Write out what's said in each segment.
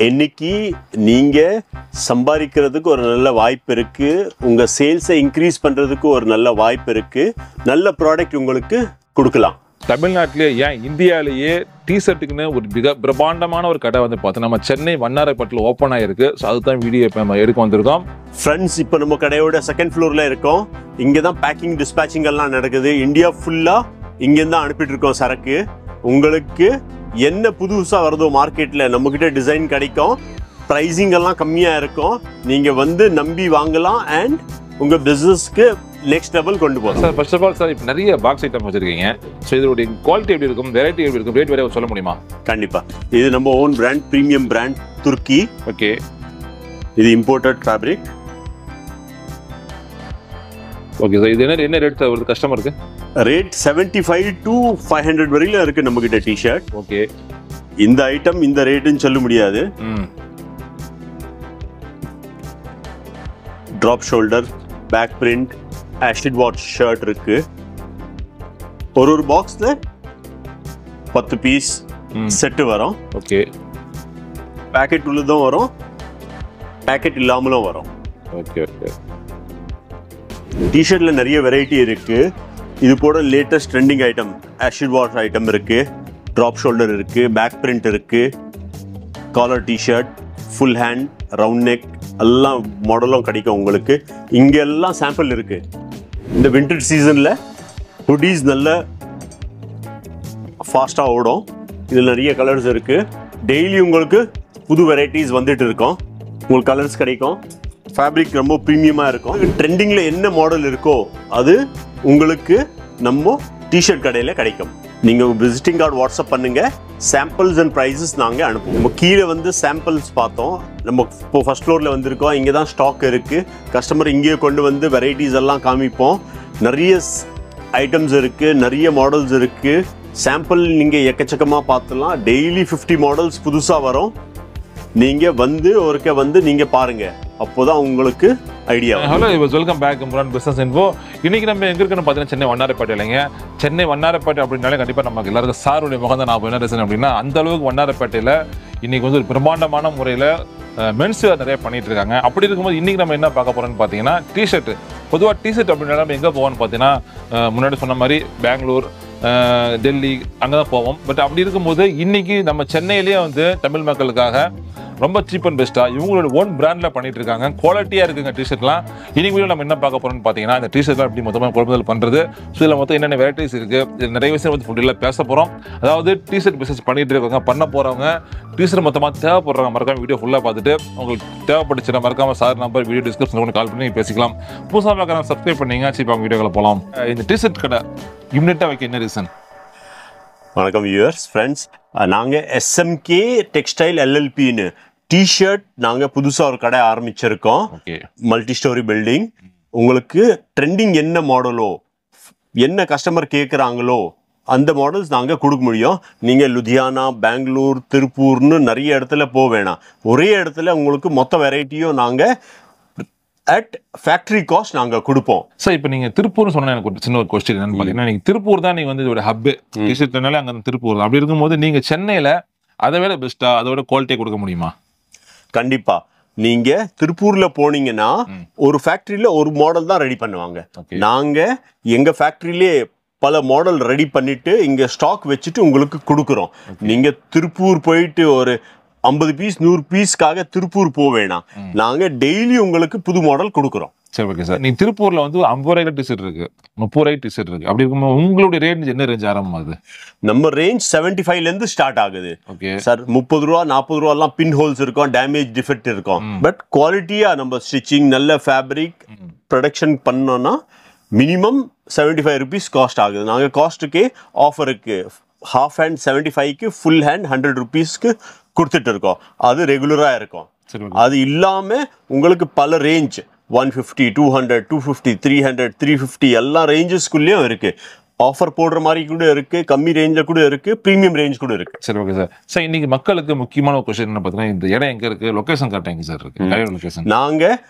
இன்னைக்கு நீங்க சம்பாதிக்கிறதுக்கு ஒரு நல்ல வாய்ப்பு இருக்கு, உங்க சேல்ஸை இன்க்ரீஸ் பண்றதுக்கு ஒரு நல்ல வாய்ப்பு இருக்கு, நல்ல ப்ராடக்ட் உங்களுக்கு கொடுக்கலாம். தமிழ்நாட்டிலே ஏன் இந்தியாவிலேயே டிஷர்ட்டுக்குன்னு ஒரு மிக பிரம்மாண்டமான ஒரு கடை வந்து பார்த்தோம் நம்ம சென்னை வண்ணாரப்பேட்டையில் ஓப்பன் ஆகிருக்கு. ஸோ அதுதான் வீடியோ இப்போ நம்ம எடுக்க வந்திருக்கோம். ஃப்ரெண்ட்ஸ், இப்போ நம்ம கடையோட செகண்ட் ஃப்ளோரில் இருக்கோம். இங்கே தான் பேக்கிங் டிஸ்பேச்சிங் எல்லாம் நடக்குது. இந்தியா ஃபுல்லாக இங்கேருந்து தான் அனுப்பிட்டு இருக்கோம் சரக்கு. உங்களுக்கு என்ன புதுசாக வருதோ மார்க்கெட்டில் நம்மக்கிட்ட டிசைன் கிடைக்கும், ப்ரைஸிங் எல்லாம் கம்மியாக இருக்கும். நீங்கள் வந்து நம்பி வாங்கலாம் அண்ட் உங்கள் பிஸ்னஸ்க்கு நெக்ஸ்ட் லெவல் கொண்டு போகலாம். Sir, first of all sir, இப்போ நிறைய பாக்ஸ் ஐட்டம் வச்சிருக்கீங்க. ஸோ இதோடைய குவாலிட்டி எப்படி இருக்கும், வெரைட்டி எப்படி இருக்கும், ரேட் வேற சொல்ல முடியுமா? கண்டிப்பாக. இது நம்ம own brand, premium brand, Turkey. Okay, இது இம்போர்ட்டட் ஃபேப்ரிக். ஓகே சார், இது என்ன ரேட் வருது கஸ்டமருக்கு? ரேட் 75 to 500 வரையில இருக்கு நம்ம கிட்ட டிஷர்ட். ஓகே, இந்த ஐட்டம் இந்த ரேட்டுன்னு சொல்ல முடியாது. Drop shoulder, back print, acid wash shirt இருக்கு. ஒரு பாக்ஸ்ல 10 பீஸ் செட்டு வரும். ஓகே, பேக்கெட் உள்ளதும் வரும், பேக்கெட் இல்லாமலும் வரும். Okay okay. டிஷர்ட்ல நிறைய வெரைட்டி இருக்கு. இது போல latest trending item acid wash item இருக்கு, ட்ராப் ஷோல்டர் இருக்கு, பேக் பிரிண்ட் இருக்கு, collar T-shirt, full hand, round neck எல்லாம் மாடலும் கிடைக்கும் உங்களுக்கு. இங்க எல்லாம் சாம்பிள் இருக்கு. இந்த வின்டர் சீசன்ல ஹுடீஸ் நல்ல ஃபாஸ்டா ஓடும். இதில் நிறைய கலர்ஸ் இருக்கு. டெய்லி உங்களுக்கு புது வெரைட்டிஸ் வந்துட்டு இருக்கோம். உங்களுக்கு கலர்ஸ் கிடைக்கும். ஃபேப்ரிக் ரொம்ப ப்ரீமியமாக இருக்கும். ட்ரெண்டிங்கில் என்ன மாடல் இருக்கோ அது உங்களுக்கு நம்ம டிஷர்ட் கடையில் கிடைக்கும். நீங்கள் விசிட்டிங் கார்டு வாட்ஸ்அப் பண்ணுங்கள், சாம்பிள்ஸ் அண்ட் ப்ரைஸஸ் நாங்கள் அனுப்புவோம். நம்ம கீழே வந்து சாம்பிள்ஸ் பார்த்தோம். நம்ம இப்போ ஃபர்ஸ்ட் ஃப்ளோரில் வந்திருக்கோம். இங்கே தான் ஸ்டாக் இருக்குது. கஸ்டமர் இங்கேயே கொண்டு வந்து வெரைட்டிஸ் எல்லாம் காமிப்போம். நிறைய ஐட்டம்ஸ் இருக்குது, நிறைய மாடல்ஸ் இருக்குது. சாம்பிள் நீங்கள் எக்கச்சக்கமாக பார்த்துலாம். டெய்லி 50 மாடல்ஸ் புதுசாக வரும். நீங்கள் வந்து ஒருக்க வந்து நீங்கள் பாருங்கள், அப்போதான் உங்களுக்கு ஐடியா. ஹலோ, வெல்கம் பேக் முரான் பிஸ்னஸ் இன்ஃபோ. இன்னைக்கு நம்ம எங்க இருக்குன்னு பார்த்தீங்கன்னா சென்னை வண்ணாரப்பேட்டை இல்லைங்க. சென்னை வண்ணாரப்பேட்டை அப்படின்னாலே கண்டிப்பாக நமக்கு எல்லாருக்கும் சாருடைய முகம் தான் நான் என்ன ரீசன் அப்படின்னா, அந்த அளவுக்கு வண்ணாரப்பேட்டையில் இன்னைக்கு வந்து ஒரு பிரம்மாண்டமான முறையில் மென்ஸ் வேர் நிறைய பண்ணிட்டு இருக்காங்க. அப்படி இருக்கும்போது இன்னைக்கு நம்ம என்ன பார்க்க போறோம்னு பார்த்தீங்கன்னா டிஷர்ட். பொதுவாக டிஷர்ட் அப்படின்னா நம்ம எங்கே போவோம்னு பார்த்தீங்கன்னா, முன்னாடி சொன்ன மாதிரி பெங்களூர், டெல்லி அங்கே தான் போவோம். பட் அப்படி இருக்கும்போது இன்னைக்கு நம்ம சென்னையிலேயே வந்து தமிழ் மக்களுக்காக ரொம்ப சீப் அண்ட் பெஸ்ட்டாக இவங்களோட ஓன் பிராண்டில் பண்ணிட்டு இருக்காங்க. குவாலிட்டியாக இருக்குங்க டிஷர்ட்லாம். இன்னைக்கு வீடியோ நம்ம என்ன பார்க்க போகிறோம்னு பார்த்தீங்கன்னா, இந்த டிஷர்ட்லாம் எப்படி மொத்தமாக கொள்முதல் பண்ணுறது, ஸோ இதில் மொத்தம் என்னென்ன வெரைட்டிஸ் இருக்குது, இதில் நிறைய விஷயம் வந்து ஃபுட்டில் பேச போகிறோம். அதாவது டிஷர்ட் பிஸ்னஸ் பண்ணிட்டு இருக்கவங்க, பண்ண போகிறவங்க, டிஷர்ட் மொத்தமாக தேவைப்படுறாங்க, மறக்காம வீடியோ ஃபுல்லாக பார்த்துட்டு உங்களுக்கு தேவைப்பட்டுச்சுன்னா மறக்காம சார் நம்பர் வீடியோ டிஸ்கிரிப்ஷனில் கால் பண்ணி பேசிக்கலாம். புதுசாக பார்க்குறாங்க சப்ஸ்கிரைப் பண்ணிங்க. சீப்பாக வீடியோக்களை போகலாம். இந்த டிஷர்ட் கடை இம்மிடியட்டாக வைக்க என்ன ரீசன்? வணக்கம் வியூவர்ஸ், ஃப்ரெண்ட்ஸ். நாங்கள் எஸ்எம்கே டெக்ஸ்டைல் எல்எல்பின்னு டிஷர்ட் நாங்கள் புதுசாக ஒரு கடை ஆரம்பிச்சிருக்கோம். Multi story building. உங்களுக்கு ட்ரெண்டிங் என்ன மாடலோ, என்ன கஸ்டமர் கேட்குறாங்களோ அந்த மாடல்ஸ் நாங்கள் கொடுக்க முடியும். நீங்கள் லுதியானா, பெங்களூர், திருப்பூர்னு நிறைய இடத்துல போக வேணாம். ஒரே இடத்துல உங்களுக்கு மொத்த வெரைட்டியும் நாங்கள் அட் ஃபேக்ட்ரி காஸ்ட் நாங்கள் கொடுப்போம். சார், இப்போ நீங்கள் திருப்பூர்னு சொன்னால் எனக்கு ஒரு சின்ன ஒரு கொஸ்டின் என்னன்னு பார்த்தீங்கன்னா, நீங்கள் திருப்பூர் தான் நீங்கள் வந்து இதோட ஹப்பு டிஷர்ட்னாலே அங்கே திருப்பூர் தான். அப்படி இருக்கும்போது நீங்கள் சென்னையில் அதை விட பெஸ்ட்டாக அதோட குவாலிட்டியை கொடுக்க முடியுமா? கண்டிப்பா. நீங்க திருப்பூர்ல போனீங்கன்னா ஒரு ஃபேக்டரியில ஒரு மாடல் தான் ரெடி பண்ணுவாங்க. நாங்க எங்க ஃபேக்டரியிலே பல மாடல் ரெடி பண்ணிட்டு இங்க ஸ்டாக் வச்சுட்டு உங்களுக்கு கொடுக்குறோம். நீங்க திருப்பூர் போயிட்டு ஒரு 50 பீஸ் 100 பீஸ்க்காக திருப்பூர் போக வேணாம். நாங்க டெய்லி உங்களுக்கு புது மாடல் கொடுக்குறோம். சரி, ஓகே சார். நீங்க திருப்பூர்ல வந்து 50 ரூபாய்க்கு டிஷர்ட் இருக்கு, 30 ரூபாய்க்கு டிஷர்ட் இருக்கு. அப்படி இருக்கும்போது உங்களுடைய ரேஞ்ச் என்ன ரேஞ்ச் ஆரம்பமாகுது? நம்ம ரேஞ்ச் 75ல இருந்து ஸ்டார்ட் ஆகுது. சார், 30 ரூபா 40 ரூபா எல்லாம் பின் ஹோல்ஸ் இருக்கும், டேமேஜ் டிஃபெக்ட் இருக்கும். பட் குவாலிட்டியா நம்ம ஸ்டிச்சிங் நல்ல ஃபேப்ரிக் ப்ரொடக்ஷன் பண்ணோம்னா மினிமம் 75 ருபீஸ் காஸ்ட் ஆகுது. நாங்கள் காஸ்ட்டுக்கே ஆஃபருக்கு ஹாஃப் ஹேண்ட் 75க்கு, ஃபுல் ஹேண்ட் 100 ருபீஸ்க்கு கொடுத்துட்டு இருக்கோம். அது ரெகுலராக இருக்கும். அது இல்லாமல் உங்களுக்கு பல ரேஞ்ச் 150, 200, 250, 300, 350 எல்லா ரேஞ்சஸ்குள்ளேயும் இருக்கு. ஆஃபர் போடுற மாதிரி கூட இருக்கு, கம்மி ரேஞ்சில் கூட இருக்கு, ப்ரீமியம் ரேஞ்ச் கூட இருக்கு. சரி, ஓகே சார். சார் இன்னைக்கு மக்களுக்கு முக்கியமான ஒரு கொஸ்டின் என்ன பார்த்தீங்கன்னா, இந்த இடம் எங்க இருக்கு, லொகேஷன் கரெக்டாக எங்க சார் இருக்கு? லொகேஷன் நாங்க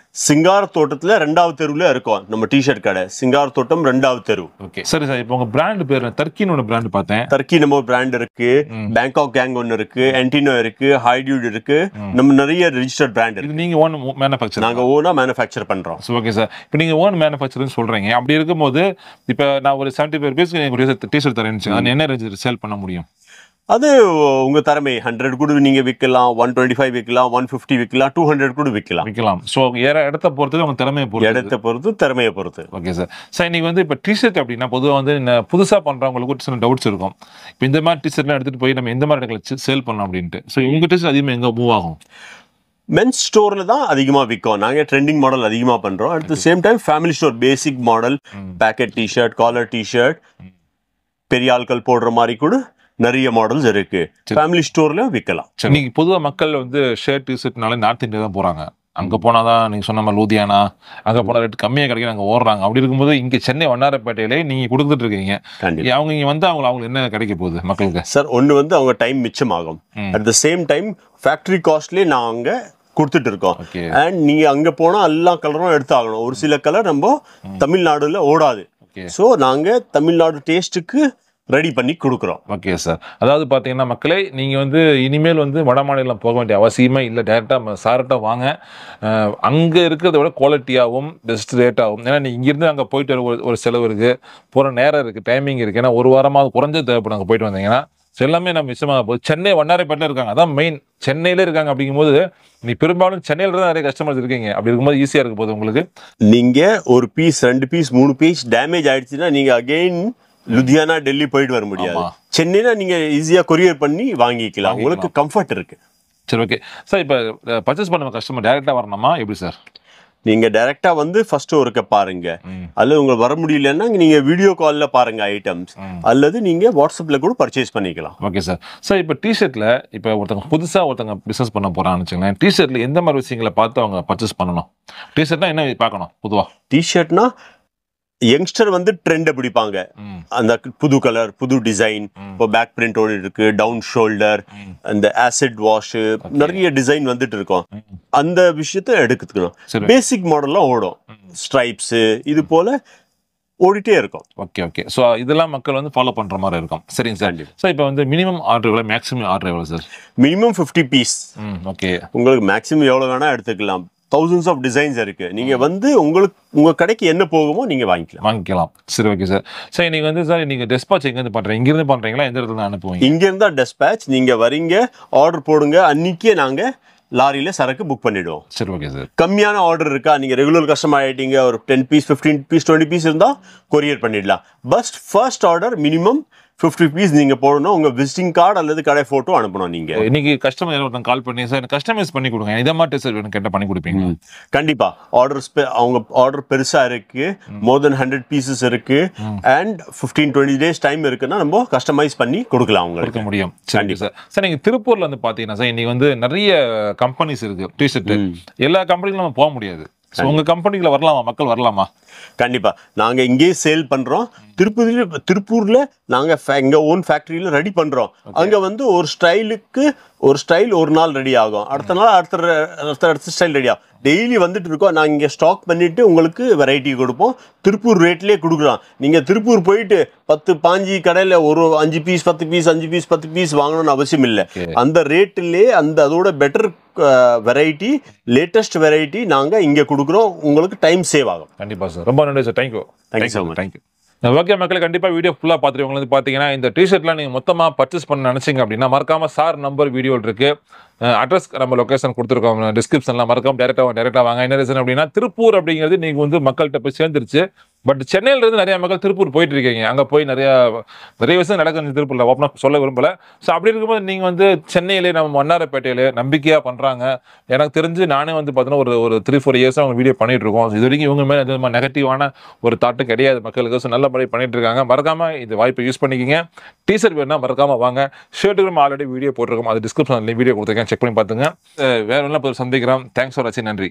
சிங்கார தோட்டத்துல 2வது தெருவுல இருக்கோம். நம்ம டிஷர்ட் கடை சிங்கார தோட்டம் 2வது தெரு. ஓகே சரி சார். இப்போ உங்க பிராண்ட் பேர் டர்க்கின்னு ஒரு பிராண்ட் பார்த்தேன். டர்க்கி நம்ம பிராண்ட் இருக்கு, பேங்காக் கேங் ஒன்னு இருக்கு, ஆன்டினோ இருக்கு, ஹைடியூட் இருக்கு. நம்ம நிறைய ரெஜிஸ்டர்ட் பிராண்ட் இருக்கு. நீங்க ஓன் மேனுஃபேக்சர்? நாங்க ஓனா மேனுஃபேக்சர் பண்றோம். Okay sir. இப்போ நீங்க ஓன் மேனுஃபேக்சர்னு சொல்றீங்க. அப்படி இருக்கும்போது இப்போ நான் ஒரு 75 பீஸ்க்கு டிஷர்ட் தரேன், அது என்ன ரேஞ்சில் சேல் பண்ண முடியும்? அது உங்க திறமை. 100 கூட நீங்க விற்கலாம், 125 விற்கலாம், 150 விற்கலாம், 200 கூட விற்கலாம். ஸோ இடத்த பொறுத்து உங்க திறமையை பொறுத்து, இடத்தை பொறுத்து, திறமையை பொறுத்து. Okay sir. சார் இன்னைக்கு வந்து இப்போ டிஷர்ட் அப்படின்னா பொதுவாக வந்து புதுசாக பண்றவங்களுக்கு சில டவுட்ஸ் இருக்கும். இப்போ இந்த மாதிரி டிஷர்ட்லாம் எடுத்துட்டு போய் நம்ம எந்த மாதிரி இடங்களை சேல் பண்ணலாம் அப்படின்ட்டு. ஸோ உங்க டிஷர்ட் அதிகமாக எங்கே மூவ் ஆகும்? மென்ஸ் ஸ்டோர்ல தான் அதிகமாக விற்கும். நாங்கள் ட்ரெண்டிங் மாடல் அதிகமாக பண்றோம். At the same time family store basic model, packet T shirt, collar T shirt, பெரிய ஆட்கள் போடுற மாதிரி கூட நிறைய மாடல்ஸ் இருக்கு. ஃபேமிலி ஸ்டோர்ல விற்கலாம். இன்னைக்கு பொதுவாக மக்கள் வந்து ஷர்ட் டிஷர்ட்னால நார்த் இந்தியா தான் போறாங்க. அங்கே போனால் தான் நீங்கள் சொன்ன மாதிரி லூதியானா, அங்கே போனால் ரேட் கம்மியாக கிடைக்கும், அங்கே ஓடுறாங்க. அப்படி இருக்கும்போது இங்கே சென்னை வண்ணாரப்பேட்டையிலே நீங்கள் கொடுத்துட்டு இருக்கீங்க. அவங்க இங்கே வந்து அவங்களுக்கு என்ன கிடைக்க போகுது மக்களுக்கு? சார் ஒன்று வந்து அவங்க டைம் மிச்சமாகும். At the same time factory காஸ்ட்லேயே நாங்கள் கொடுத்துட்டு இருக்கோம். அண்ட் நீங்கள் அங்கே போனால் எல்லா கலரும் எடுத்து ஆகணும். ஒரு சில கலர் நம்ம தமிழ்நாடுல ஓடாது. ஸோ நாங்கள் தமிழ்நாடு டேஸ்ட்டுக்கு ரெடி பண்ணி கொடுக்குறோம். Okay sir. அதாவது பார்த்தீங்கன்னா மக்களே, நீங்கள் வந்து இனிமேல் வந்து வட மாநிலம் போக வேண்டிய அவசியமே இல்லை. டேரெக்டாக சார்ட்டாக வாங்க. அங்கே இருக்கிறத விட குவாலிட்டியாகவும் பெஸ்ட் ரேட்டாகவும். ஏன்னா நீங்கள் இங்கேருந்து அங்கே போயிட்டு ஒரு செலவு இருக்குது, போகிற நேரம் இருக்குது, டைமிங் இருக்குது. ஏன்னா ஒரு வாரமாக குறைஞ்ச தேவைப்படும் அங்கே போயிட்டு வந்தீங்கன்னா. எல்லாமே நம்ம விஷயமாக போகுது. சென்னை வண்ணாரப்பேட்டையில் இருக்காங்க, அதான் மெயின். சென்னையில இருக்காங்க. அப்படிங்கும்போது நீ பெரும்பாலும் சென்னையில தான் நிறைய கஸ்டமர்ஸ் இருக்கீங்க. அப்படி இருக்கும்போது ஈஸியாக இருக்க போகுது உங்களுக்கு. நீங்கள் ஒரு பீஸ், 2 பீஸ், 3 பீஸ் டேமேஜ் ஆயிடுச்சுன்னா நீங்கள் அகெயின் லுதியானா, டெல்லி போயிட்டு வர முடியாது. சென்னையில நீங்க ஈஸியா கொரியர் பண்ணி வாங்கிக்கலாம். உங்களுக்கு கம்ஃபர்ட் இருக்கு. சரி, ஓகே சார். இப்போ பர்ச்சேஸ் பண்ண கஸ்டமர் டைரக்டா வரணுமா எப்படி சார்? நீங்க டைரக்டா வந்து ஃபர்ஸ்ட் ஒருக்க பாருங்க. அல்லது உங்களுக்கு வர முடியலன்னா நீங்க வீடியோ கால்ல பாருங்க ஐட்டம்ஸ், அல்லது நீங்க வாட்ஸ்அப்ல கூட பர்ச்சேஸ் பண்ணிக்கலாம். Okay sir. சார் இப்போ டிஷர்ட்ல இப்போ ஒருத்தங்க பிசினஸ் பண்ண போறான்னு வச்சுக்கோங்களேன். டிஷர்ட்ல எந்த மாதிரி விஷயங்களை பார்த்து அவங்க பர்ச்சேஸ் பண்ணணும்? டிஷர்ட்னா என்ன பார்க்கணும்? பொதுவா டிஷர்ட்னா யங்ஸ்டர் வந்து ட்ரெண்ட் பிடிப்பாங்க. அந்த புது கலர், புது டிசைன், இப்போ பேக் பிரிண்ட் ஓடி இருக்கு, டவுன் ஷோல்டர், அந்த ஆசிட் வாஷ், நிறைய டிசைன் வந்துட்டு இருக்கோம். அந்த விஷயத்த எடுத்துக்கணும். பேசிக் மாடல்லாம் ஓடும், ஸ்ட்ரைப்ஸ் இது போல ஓடிட்டே இருக்கும். Okay okay. ஸோ இதெல்லாம் மக்கள் வந்து ஃபாலோ பண்ற மாதிரி இருக்கும். சரிங்க சார். சார் இப்போ வந்து மினிமம் ஆர்டர் எவ்வளோ, மேக்ஸிமம் ஆர்டர் எவ்வளோ சார்? Minimum 50 piece. ஓகே. உங்களுக்கு மேக்ஸிமம் எவ்வளோ வேணா எடுத்துக்கலாம். thousands of designs இருக்கு. நீங்க வந்து உங்க கடைக்கு என்ன போகுமோ நீங்க வாங்கிக்கலாம். சரி, ஓகே சார். சார் நீங்க வந்து சார் நீங்க டெஸ்பாச் எங்க இருந்து பண்றீங்க? இங்க இருந்து பண்றீங்களா, எந்த இடத்துல அனுப்புவீங்க? இங்க இருந்தா டெஸ்பாச். நீங்க வரீங்க, ஆர்டர் போடுங்க, அன்னைக்கே நாங்க லாரியில சரக்கு புக் பண்ணிடுவோம். சரி, ஓகே சார். கம்மியான ஆர்டர் இருக்கா, நீங்க ரெகுலர் கஸ்டமர் ஆயிட்டீங்க, ஒரு 10 பீஸ், 15 பீஸ், 20 பீஸ் இருந்தா கொரியர் பண்ணிடலாம். பஸ் ஃபர்ஸ்ட் ஆர்டர் மினிமம் 50 பீஸ் நீங்க போடணும். உங்க விசிட்டிங் கார்டு அல்லது கடை போட்டோ அனுப்பணும். நீங்க இன்னைக்கு கஸ்டமர் ஒருத்தன் கால் பண்ணி சார் கஸ்டமைஸ் பண்ணி கொடுங்க, இதை மாதிரி சார் கேட்ட பண்ணி கொடுப்பீங்க? கண்டிப்பா. அவங்க ஆர்டர் பெருசா இருக்கு, மோர் தென் 100 பீசஸ் இருக்கு, அண்ட் 15-20 டேஸ் டைம் இருக்குன்னா நம்ம கஸ்டமைஸ் பண்ணி கொடுக்கலாம், உங்களுக்கு முடியும். சரி சார். சார் நீங்க திருப்பூர்ல வந்து பாத்தீங்கன்னா சார் இன்னைக்கு வந்து நிறைய கம்பெனிஸ் இருக்கு டிஷர்ட். எல்லா கம்பெனிக்கும் நம்ம போக முடியாது. உங்க கம்பெனிக்குள்ள வரலாமா, மக்கள் வரலாமா? கண்டிப்பா. நாங்க இங்கேயே சேல் பண்றோம். திருப்பூர்ல நாங்க எங்க ஓன் ஃபேக்டரியில ரெடி பண்றோம். அங்க வந்து ஒரு ஸ்டைல் ஒரு நாள் ரெடி ஆகும், அடுத்த நாள் அடுத்த ஸ்டைல் ரெடி ஆகும். டெய்லி வந்துட்டு இருக்கோம். நாங்கள் இங்கே ஸ்டாக் பண்ணிட்டு உங்களுக்கு வெரைட்டி கொடுப்போம். திருப்பூர் ரேட்லேயே கொடுக்குறோம். நீங்கள் திருப்பூர் போயிட்டு 10-15 கடையில் ஒரு 5 பீஸ் 10 பீஸ் 5 பீஸ் 10 பீஸ் வாங்கணும்னு அவசியம் இல்லை. அந்த ரேட்டிலே அதோட பெட்டர் வெரைட்டி, லேட்டஸ்ட் வெரைட்டி நாங்கள் இங்கே கொடுக்குறோம். உங்களுக்கு டைம் சேவ் ஆகும். கண்டிப்பாக சார். ரொம்ப நன்றி sir. Thank you. Thank you so much. Thank you. Okay மக்களே, கண்டிப்பாக வீடியோ ஃபுல்லாக பார்த்துட்டு உங்களுக்கு பார்த்தீங்கன்னா இந்த டிஷர்ட்லாம் நீங்கள் மொத்தமாக பர்ச்சேஸ் பண்ண நினச்சிங்க அப்படின்னா மறக்காம சார் நம்பர் வீடியோ இருக்கு, அட்ரஸ் நம்ம லொக்கேஷன் கொடுத்துருக்கோம் டிஸ்கிரிப்ஷனில், மறக்காம டேரெக்டாக வாங்க. என்ன ரீசன் அப்படின்னா திருப்பூர் அப்படிங்கிறது நீங்கள் வந்து மக்கள்கிட்ட போய் சேர்ந்துருச்சு. பட் சென்னையிலேருந்து நிறைய மக்கள் திருப்பூர் போயிட்டு இருக்கீங்க. அங்கே போய் நிறைய விஷயம் நடக்குது திருப்பூரில், ஓப்பனாக சொல்ல விரும்பலை. ஸோ அப்படி இருக்கும்போது நீங்கள் வந்து சென்னையிலே நம்ம வண்ணாரப்பேட்டையிலே நம்பிக்கையாக பண்ணுறாங்க. எனக்கு தெரிஞ்சு நானே வந்து பார்த்தீங்கன்னா ஒரு 3-4 இயர்ஸாக அவங்க வீடியோ பண்ணிட்டு இருக்கோம். இது வரைக்கும் இவங்க மேலே எந்த நெகட்டிவான ஒரு தாட்டு கிடையாது மக்களுக்கு. ஸோ நல்லபடி பண்ணிட்டு இருக்காங்க. மறக்காமல் இந்த வாய்ப்பை யூஸ் பண்ணிக்கிங்க. டீஷர்ட் வேணும்னா மறக்காமல் வாங்க. ஷர்ட்டுக்கு நம்ம ஆல்ரெடி வீடியோ போட்டிருக்கோம், அது டிஸ்கிரிப்ஷனில் வீடியோ கொடுத்துருக்கேன், செக் பண்ணி பார்த்துங்க. வேற ஒன்றும் சந்திக்கிறோம். தேங்க்ஸ் ஃபார் வாட்சிங். நன்றி.